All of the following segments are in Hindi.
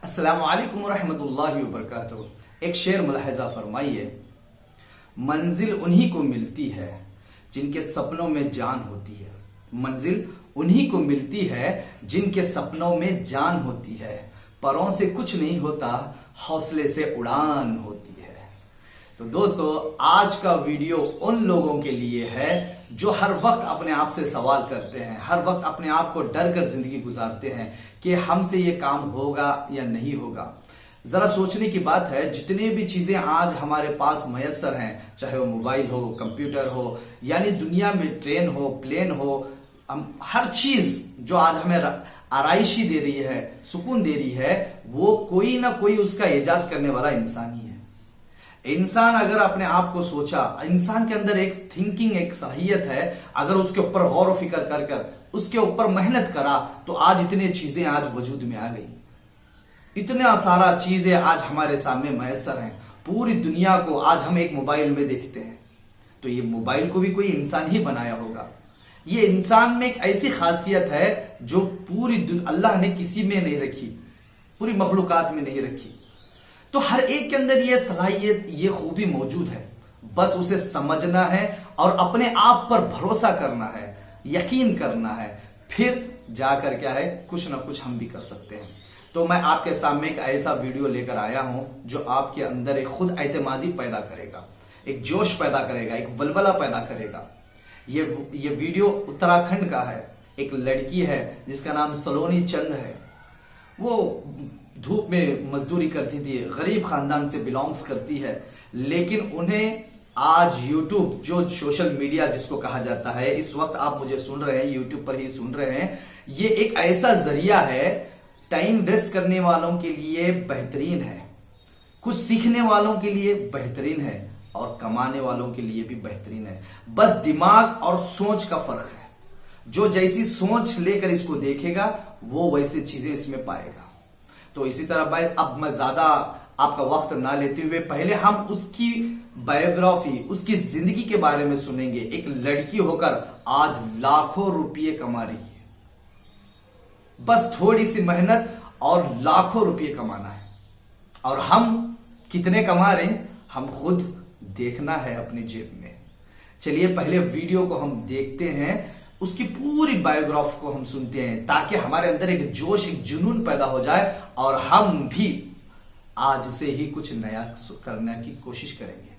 अस्सलामुअलैकुम रहमतुल्लाहि व बरकातुहू। एक शेर मुलाहिजा फरमाइए। मंजिल उन्हीं को मिलती है जिनके सपनों में जान होती है। मंजिल उन्हीं को मिलती है जिनके सपनों में जान होती है। परों से कुछ नहीं होता, हौसले से उड़ान होती है। तो दोस्तों, आज का वीडियो उन लोगों के लिए है जो हर वक्त अपने आप से सवाल करते हैं, हर वक्त अपने आप को डर कर जिंदगी गुजारते हैं कि हमसे ये काम होगा या नहीं होगा। जरा सोचने की बात है, जितने भी चीजें आज हमारे पास मयसर हैं, चाहे वो मोबाइल हो, कंप्यूटर हो, यानी दुनिया में ट्रेन हो, प्लेन हो, हर चीज जो आज हमें आराइशी दे रही है, सुकून दे रही है, वो कोई ना कोई उसका इजाद करने वाला इंसान ही है। इंसान अगर अपने आप को सोचा, इंसान के अंदर एक थिंकिंग, एक सलाहियत है, अगर उसके ऊपर गौर फिक्र कर कर उसके ऊपर मेहनत करा तो आज इतनी चीजें आज वजूद में आ गई। इतना सारा चीजें आज हमारे सामने मयसर हैं। पूरी दुनिया को आज हम एक मोबाइल में देखते हैं, तो ये मोबाइल को भी कोई इंसान ही बनाया होगा। ये इंसान में एक ऐसी खासियत है जो पूरी अल्लाह ने किसी में नहीं रखी, पूरी मखलूकात में नहीं रखी। तो हर एक के अंदर ये सलाहियत, ये खूबी मौजूद है, बस उसे समझना है और अपने आप पर भरोसा करना है, यकीन करना है, फिर जाकर क्या है, कुछ ना कुछ हम भी कर सकते हैं। तो मैं आपके सामने एक ऐसा वीडियो लेकर आया हूं जो आपके अंदर एक खुद एतमादी पैदा करेगा, एक जोश पैदा करेगा, एक वलवला पैदा करेगा। ये वीडियो उत्तराखंड का है। एक लड़की है जिसका नाम सलोनी चंद है। वो धूप में मजदूरी करती थी, गरीब खानदान से बिलोंग्स करती है, लेकिन उन्हें आज यूट्यूब, जो सोशल मीडिया जिसको कहा जाता है, इस वक्त आप मुझे सुन रहे हैं, यूट्यूब पर ही सुन रहे हैं, ये एक ऐसा जरिया है, टाइम वेस्ट करने वालों के लिए बेहतरीन है, कुछ सीखने वालों के लिए बेहतरीन है और कमाने वालों के लिए भी बेहतरीन है। बस दिमाग और सोच का फर्क है। जो जैसी सोच लेकर इसको देखेगा वो वैसी चीजें इसमें पाएगा। तो इसी तरह भाई, अब मैं ज्यादा आपका वक्त ना लेते हुए पहले हम उसकी बायोग्राफी, उसकी जिंदगी के बारे में सुनेंगे। एक लड़की होकर आज लाखों रुपये कमा रही है। बस थोड़ी सी मेहनत और लाखों रुपये कमाना है। और हम कितने कमा रहे हैं, हम खुद देखना है अपनी जेब में। चलिए पहले वीडियो को हम देखते हैं, उसकी पूरी बायोग्राफी को हम सुनते हैं, ताकि हमारे अंदर एक जोश, एक जुनून पैदा हो जाए और हम भी आज से ही कुछ नया करने की कोशिश करेंगे।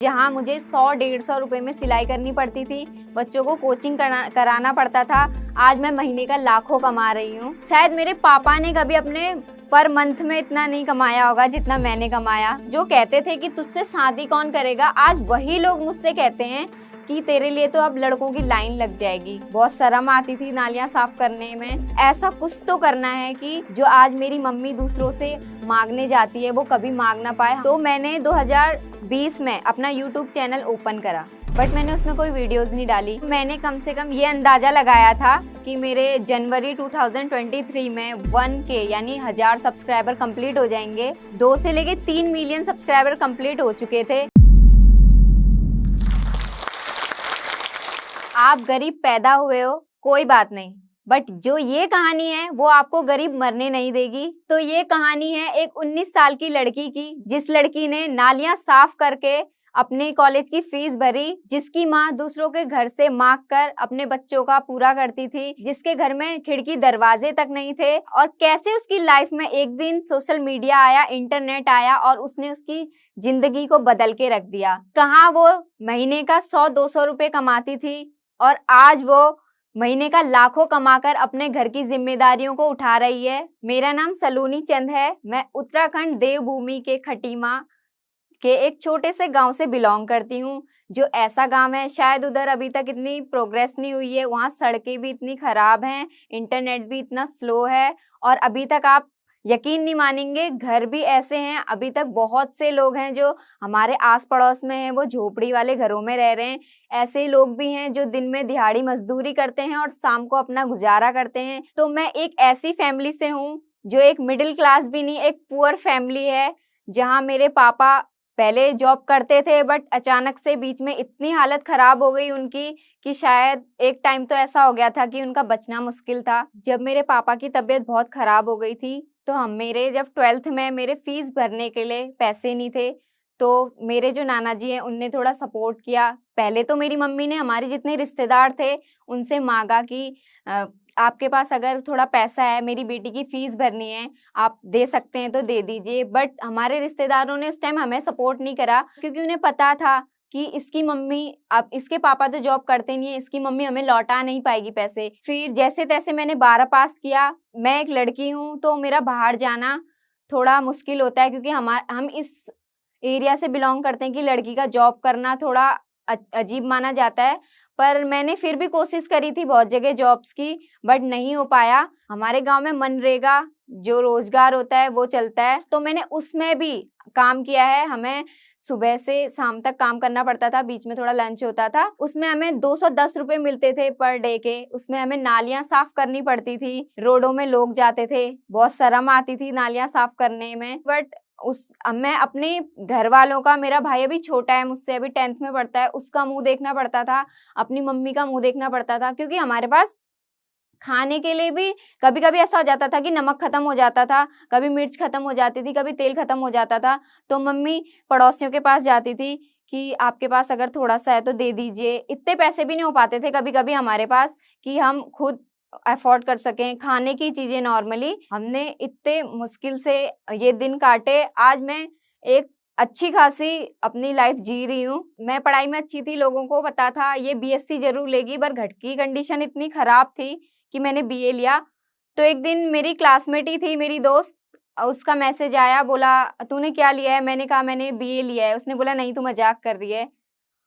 जहाँ मुझे 100-150 रुपए में सिलाई करनी पड़ती थी, बच्चों को कोचिंग कराना पड़ता था, आज मैं महीने का लाखों कमा रही हूँ। शायद मेरे पापा ने कभी अपने पर मंथ में इतना नहीं कमाया होगा जितना मैंने कमाया। जो कहते थे कि तुझसे शादी कौन करेगा, आज वही लोग मुझसे कहते हैं कि तेरे लिए तो अब लड़कों की लाइन लग जाएगी। बहुत शर्म आती थी नालियां साफ करने में। ऐसा कुछ तो करना है कि जो आज मेरी मम्मी दूसरों से मांगने जाती है वो कभी मांग ना पाए। तो मैंने 2020 में अपना YouTube चैनल ओपन करा, बट मैंने उसमें कोई वीडियोस नहीं डाली। मैंने कम से कम ये अंदाजा लगाया था कि मेरे जनवरी 2023 में 1K यानी 1000 सब्सक्राइबर कंप्लीट हो जाएंगे। 2 से लेके 3 मिलियन सब्सक्राइबर कंप्लीट हो चुके थे। आप गरीब पैदा हुए हो, कोई बात नहीं, बट जो ये कहानी है वो आपको गरीब मरने नहीं देगी। तो ये कहानी है एक 19 साल की लड़की की, जिस लड़की ने नालियां साफ करके अपने कॉलेज की फीस भरी, जिसकी माँ दूसरों के घर से मांग कर अपने बच्चों का पूरा करती थी, जिसके घर में खिड़की दरवाजे तक नहीं थे, और कैसे उसकी लाइफ में एक दिन सोशल मीडिया आया, इंटरनेट आया और उसने उसकी जिंदगी को बदल के रख दिया। कहाँ वो महीने का 100-200 रुपए कमाती थी और आज वो महीने का लाखों कमाकर अपने घर की जिम्मेदारियों को उठा रही है। मेरा नाम सलोनी चंद है। मैं उत्तराखंड देवभूमि के खटीमा के एक छोटे से गांव से बिलोंग करती हूँ, जो ऐसा गांव है, शायद उधर अभी तक इतनी प्रोग्रेस नहीं हुई है। वहाँ सड़कें भी इतनी खराब हैं, इंटरनेट भी इतना स्लो है, और अभी तक आप यकीन नहीं मानेंगे, घर भी ऐसे हैं। अभी तक बहुत से लोग हैं जो हमारे आस पड़ोस में हैं, वो झोपड़ी वाले घरों में रह रहे हैं। ऐसे लोग भी हैं जो दिन में दिहाड़ी मजदूरी करते हैं और शाम को अपना गुजारा करते हैं। तो मैं एक ऐसी फैमिली से हूँ जो एक मिडिल क्लास भी नहीं, एक पुअर फैमिली है, जहाँ मेरे पापा पहले जॉब करते थे बट अचानक से बीच में इतनी हालत खराब हो गई उनकी कि शायद एक टाइम तो ऐसा हो गया था कि उनका बचना मुश्किल था। जब मेरे पापा की तबीयत बहुत खराब हो गई थी तो मेरे जब 12th में मेरे फीस भरने के लिए पैसे नहीं थे, तो मेरे जो नाना जी हैं उनने थोड़ा सपोर्ट किया। पहले तो मेरी मम्मी ने हमारे जितने रिश्तेदार थे उनसे मांगा कि आपके पास अगर थोड़ा पैसा है, मेरी बेटी की फीस भरनी है, आप दे सकते हैं तो दे दीजिए। बट हमारे रिश्तेदारों ने उस टाइम हमें सपोर्ट नहीं करा क्योंकि उन्हें पता था कि इसकी मम्मी, अब इसके पापा तो जॉब करते नहीं है, इसकी मम्मी हमें लौटा नहीं पाएगी पैसे। फिर जैसे तैसे मैंने 12 पास किया। मैं एक लड़की हूँ तो मेरा बाहर जाना थोड़ा मुश्किल होता है क्योंकि हम इस एरिया से बिलोंग करते हैं कि लड़की का जॉब करना थोड़ा अजीब माना जाता है। पर मैंने फिर भी कोशिश करी थी बहुत जगह जॉब्स की, बट नहीं हो पाया। हमारे गांव में मनरेगा जो रोजगार होता है वो चलता है, तो मैंने उसमें भी काम किया है। हमें सुबह से शाम तक काम करना पड़ता था, बीच में थोड़ा लंच होता था। उसमें हमें 210 रुपए मिलते थे पर डे के। उसमें हमें नालियां साफ करनी पड़ती थी, रोडों में लोग जाते थे, बहुत शर्म आती थी नालियां साफ करने में। बट मैं अपने घर वालों का, मेरा भाई अभी छोटा है मुझसे, अभी 10th में पढ़ता है, उसका मुंह देखना पड़ता था, अपनी मम्मी का मुंह देखना पड़ता था क्योंकि हमारे पास खाने के लिए भी कभी कभी ऐसा हो जाता था कि नमक खत्म हो जाता था, कभी मिर्च खत्म हो जाती थी, कभी तेल खत्म हो जाता था। तो मम्मी पड़ोसियों के पास जाती थी कि आपके पास अगर थोड़ा सा है तो दे दीजिए। इतने पैसे भी नहीं हो पाते थे कभी कभी हमारे पास कि हम खुद अफोर्ड कर सकें खाने की चीजें। नॉर्मली हमने इतने मुश्किल से ये दिन काटे। आज मैं एक अच्छी खासी अपनी लाइफ जी रही हूँ। मैं पढ़ाई में अच्छी थी, लोगों को पता था ये बीएससी जरूर लेगी, पर घर की कंडीशन इतनी खराब थी कि मैंने बीए लिया। तो एक दिन मेरी क्लासमेट ही थी, मेरी दोस्त, उसका मैसेज आया, बोला तूने क्या लिया है? मैंने कहा मैंने बीए लिया है। उसने बोला नहीं तू मजाक कर रही है।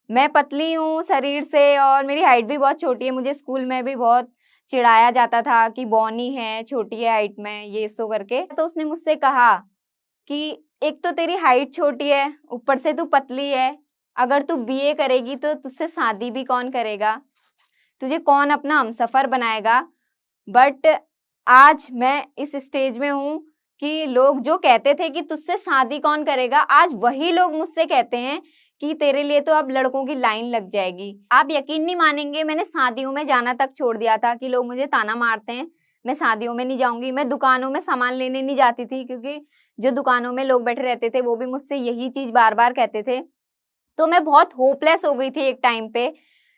मैं पतली हूँ शरीर से और मेरी हाइट भी बहुत छोटी है। मुझे स्कूल में भी बहुत चिढ़ाया जाता था कि बौनी है, छोटी है हाइट में, ये सो करके। तो उसने मुझसे कहा कि एक तो तेरी हाइट छोटी है, ऊपर से तू पतली है, अगर तू बीए करेगी तो तुझसे शादी भी कौन करेगा, तुझे कौन अपना हमसफर बनाएगा। बट आज मैं इस स्टेज में हूँ कि लोग जो कहते थे कि तुझसे शादी कौन करेगा, आज वही लोग मुझसे कहते हैं कि तेरे लिए तो अब लड़कों की लाइन लग जाएगी। आप यकीन नहीं मानेंगे, मैंने शादियों में जाना तक छोड़ दिया था कि लोग मुझे ताना मारते हैं, मैं शादियों में नहीं जाऊंगी। मैं दुकानों में सामान लेने नहीं जाती थी क्योंकि जो दुकानों में लोग बैठे रहते थे वो भी मुझसे यही चीज बार बार कहते थे। तो मैं बहुत होपलेस हो गई थी एक टाइम पे,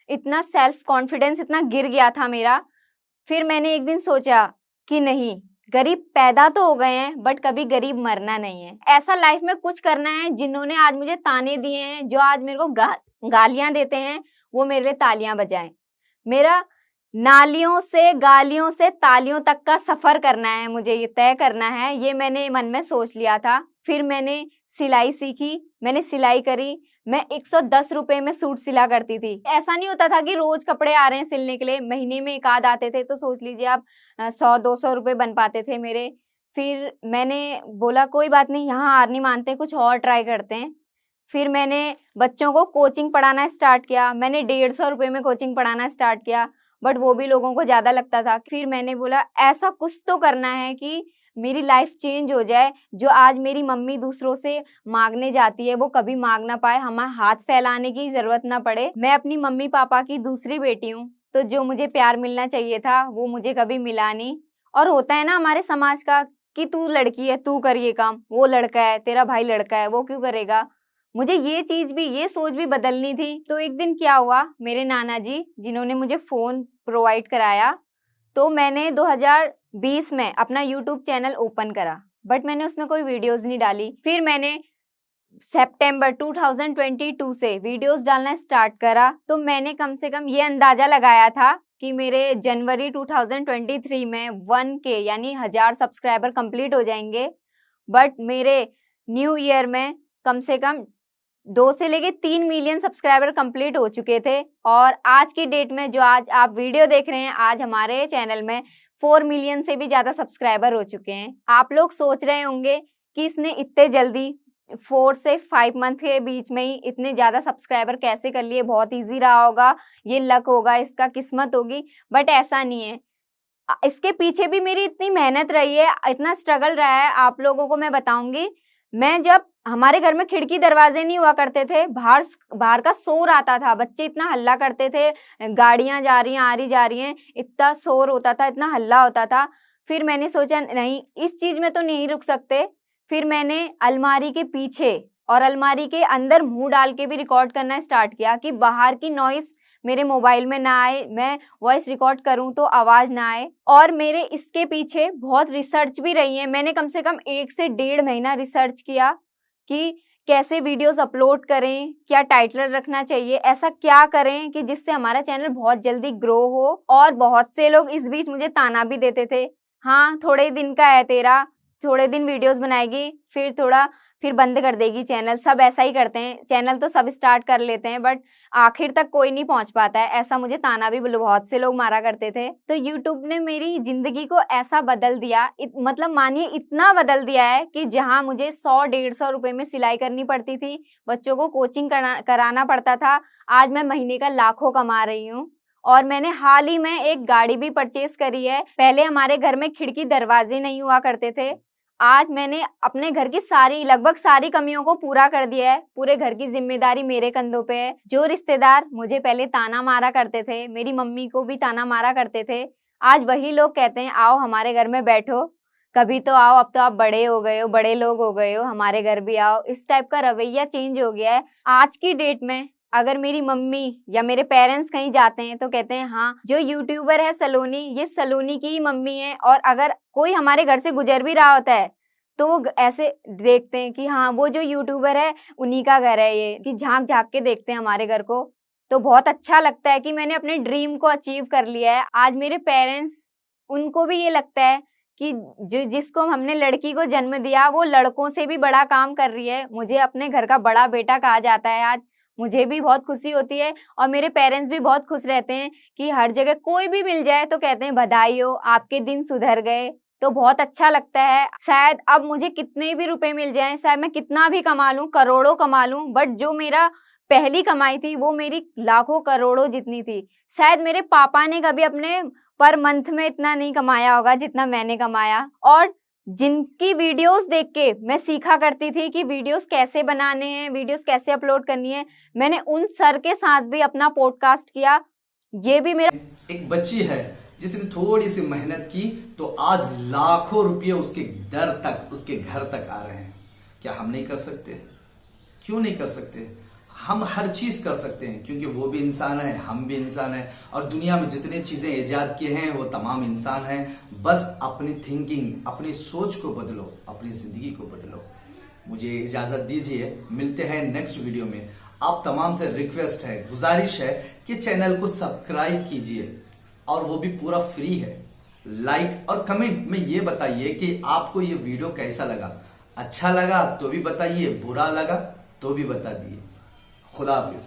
इतना सेल्फ कॉन्फिडेंस इतना गिर गया था मेरा। फिर मैंने एक दिन सोचा कि नहीं, गरीब पैदा तो हो गए हैं बट कभी गरीब मरना नहीं है। ऐसा लाइफ में कुछ करना है। जिन्होंने आज मुझे ताने दिए हैं, जो आज मेरे को गालियां देते हैं, वो मेरे लिए तालियां बजाएं। मेरा नालियों से, गालियों से, तालियों तक का सफर करना है, मुझे ये तय करना है, ये मैंने मन में सोच लिया था। फिर मैंने सिलाई सीखी, मैंने सिलाई करी। मैं 110 रुपए में सूट सिला करती थी। ऐसा नहीं होता था कि रोज कपड़े आ रहे हैं सिलने के लिए, महीने में एक आध आते थे, तो सोच लीजिए आप 100-200 रुपए बन पाते थे मेरे। फिर मैंने बोला कोई बात नहीं, यहाँ हार नहीं मानते, कुछ और ट्राई करते हैं। फिर मैंने बच्चों को कोचिंग पढ़ाना स्टार्ट किया। मैंने 150 रुपए में कोचिंग पढ़ाना स्टार्ट किया, बट वो भी लोगों को ज्यादा लगता था। फिर मैंने बोला ऐसा कुछ तो करना है कि मेरी लाइफ चेंज हो जाए। जो आज मेरी मम्मी दूसरों से मांगने जाती है वो कभी मांग ना पाए, हमें हाथ फैलाने की जरूरत ना पड़े। मैं अपनी मम्मी पापा की दूसरी बेटी हूँ, तो जो मुझे प्यार मिलना चाहिए था वो मुझे कभी मिला नहीं। और होता है ना हमारे समाज का कि तू लड़की है, तू कर ये काम, वो लड़का है, तेरा भाई लड़का है, वो क्यों करेगा। मुझे ये चीज भी, ये सोच भी बदलनी थी। तो एक दिन क्या हुआ, मेरे नाना जी जिन्होंने मुझे फोन प्रोवाइड कराया, तो मैंने 2020 में अपना यूट्यूब चैनल ओपन करा, बट मैंने उसमें कोई वीडियोस नहीं डाली। फिर मैंने सितंबर 2022 से वीडियोस डालना स्टार्ट करा। तो मैंने कम से कम ये अंदाजा लगाया था कि मेरे जनवरी 2023 में 1K यानी 1000 सब्सक्राइबर कंप्लीट हो जाएंगे। बट मेरे न्यू ईयर में कम से कम 2 से लेके 3 मिलियन सब्सक्राइबर कंप्लीट हो चुके थे। और आज की डेट में जो आज आप वीडियो देख रहे हैं, आज हमारे चैनल में 4 मिलियन से भी ज्यादा सब्सक्राइबर हो चुके हैं। आप लोग सोच रहे होंगे कि इसने इतने जल्दी 4 से 5 मंथ के बीच में ही इतने ज्यादा सब्सक्राइबर कैसे कर लिए, बहुत ईजी रहा होगा, ये लक होगा, इसका किस्मत होगी। बट ऐसा नहीं है, इसके पीछे भी मेरी इतनी मेहनत रही है, इतना स्ट्रगल रहा है, आप लोगों को मैं बताऊंगी। मैं जब हमारे घर में खिड़की दरवाजे नहीं हुआ करते थे, बाहर का शोर आता था, बच्चे इतना हल्ला करते थे, गाड़ियां जा रही हैं आ रही जा रही हैं, इतना शोर होता था, इतना हल्ला होता था। फिर मैंने सोचा नहीं, इस चीज में तो नहीं रुक सकते। फिर मैंने अलमारी के पीछे और अलमारी के अंदर मुंह डाल के भी रिकॉर्ड करना स्टार्ट किया कि बाहर की नॉइस मेरे मोबाइल में ना आए, मैं वॉइस रिकॉर्ड करूं तो आवाज ना आए। और मेरे इसके पीछे बहुत रिसर्च भी रही है। मैंने कम से कम 1 से 1.5 महीना रिसर्च किया कि कैसे वीडियोस अपलोड करें, क्या टाइटल रखना चाहिए, ऐसा क्या करें कि जिससे हमारा चैनल बहुत जल्दी ग्रो हो। और बहुत से लोग इस बीच मुझे ताना भी देते थे, हाँ थोड़े दिन का है तेरा, थोड़े दिन वीडियोस बनाएगी फिर बंद कर देगी चैनल। सब ऐसा ही करते हैं, चैनल तो सब स्टार्ट कर लेते हैं बट आखिर तक कोई नहीं पहुंच पाता है, ऐसा मुझे ताना भी बहुत से लोग मारा करते थे। तो यूट्यूब ने मेरी जिंदगी को ऐसा बदल दिया, मतलब मानिए इतना बदल दिया है कि जहां मुझे 100-150 रुपए में सिलाई करनी पड़ती थी, बच्चों को कोचिंग कराना पड़ता था, आज मैं महीने का लाखों कमा रही हूँ। और मैंने हाल ही में एक गाड़ी भी परचेज करी है। पहले हमारे घर में खिड़की दरवाजे नहीं हुआ करते थे, आज मैंने अपने घर की लगभग सारी कमियों को पूरा कर दिया है। पूरे घर की जिम्मेदारी मेरे कंधों पे है। जो रिश्तेदार मुझे पहले ताना मारा करते थे, मेरी मम्मी को भी ताना मारा करते थे, आज वही लोग कहते हैं आओ हमारे घर में बैठो, कभी तो आओ, अब तो आप बड़े हो गए हो, बड़े लोग हो गए हो, हमारे घर भी आओ। इस टाइप का रवैया चेंज हो गया है। आज की डेट में अगर मेरी मम्मी या मेरे पेरेंट्स कहीं जाते हैं तो कहते हैं हाँ जो यूट्यूबर है सलोनी, ये सलोनी की ही मम्मी है। और अगर कोई हमारे घर से गुजर भी रहा होता है तो वो ऐसे देखते हैं कि हाँ वो जो यूट्यूबर है उन्हीं का घर है ये, कि झांक झांक के देखते हैं हमारे घर को। तो बहुत अच्छा लगता है कि मैंने अपने ड्रीम को अचीव कर लिया है। आज मेरे पेरेंट्स, उनको भी ये लगता है कि जिसको हमने लड़की को जन्म दिया वो लड़कों से भी बड़ा काम कर रही है। मुझे अपने घर का बड़ा बेटा कहा जाता है आज, मुझे भी बहुत खुशी होती है। और मेरे पेरेंट्स भी बहुत खुश रहते हैं कि हर जगह कोई भी मिल जाए तो कहते हैं बधाई हो, आपके दिन सुधर गए। तो बहुत अच्छा लगता है। शायद अब मुझे कितने भी रुपए मिल जाएं, शायद मैं कितना भी कमा लूं, करोड़ों कमा लूं, बट जो मेरा पहली कमाई थी वो मेरी लाखों करोड़ों जितनी थी। शायद मेरे पापा ने कभी अपने पर मंथ में इतना नहीं कमाया होगा जितना मैंने कमाया। और जिनकी वीडियोस देख के मैं सीखा करती थी कि वीडियोस कैसे बनाने हैं, वीडियोस कैसे अपलोड करनी है, मैंने उन सर के साथ भी अपना पॉडकास्ट किया। ये भी मेरा एक बच्ची है जिसने थोड़ी सी मेहनत की तो आज लाखों रुपये उसके दर तक, उसके घर तक आ रहे हैं। क्या हम नहीं कर सकते? क्यों नहीं कर सकते? हम हर चीज कर सकते हैं क्योंकि वो भी इंसान है, हम भी इंसान है। और दुनिया में जितने चीजें इजाद किए हैं वो तमाम इंसान हैं। बस अपनी थिंकिंग, अपनी सोच को बदलो, अपनी जिंदगी को बदलो। मुझे इजाजत दीजिए, मिलते हैं नेक्स्ट वीडियो में। आप तमाम से रिक्वेस्ट है, गुजारिश है कि चैनल को सब्सक्राइब कीजिए और वो भी पूरा फ्री है। लाइक और कमेंट में ये बताइए कि आपको ये वीडियो कैसा लगा। अच्छा लगा तो भी बताइए, बुरा लगा तो भी बता दिए। खुदा हाफिज।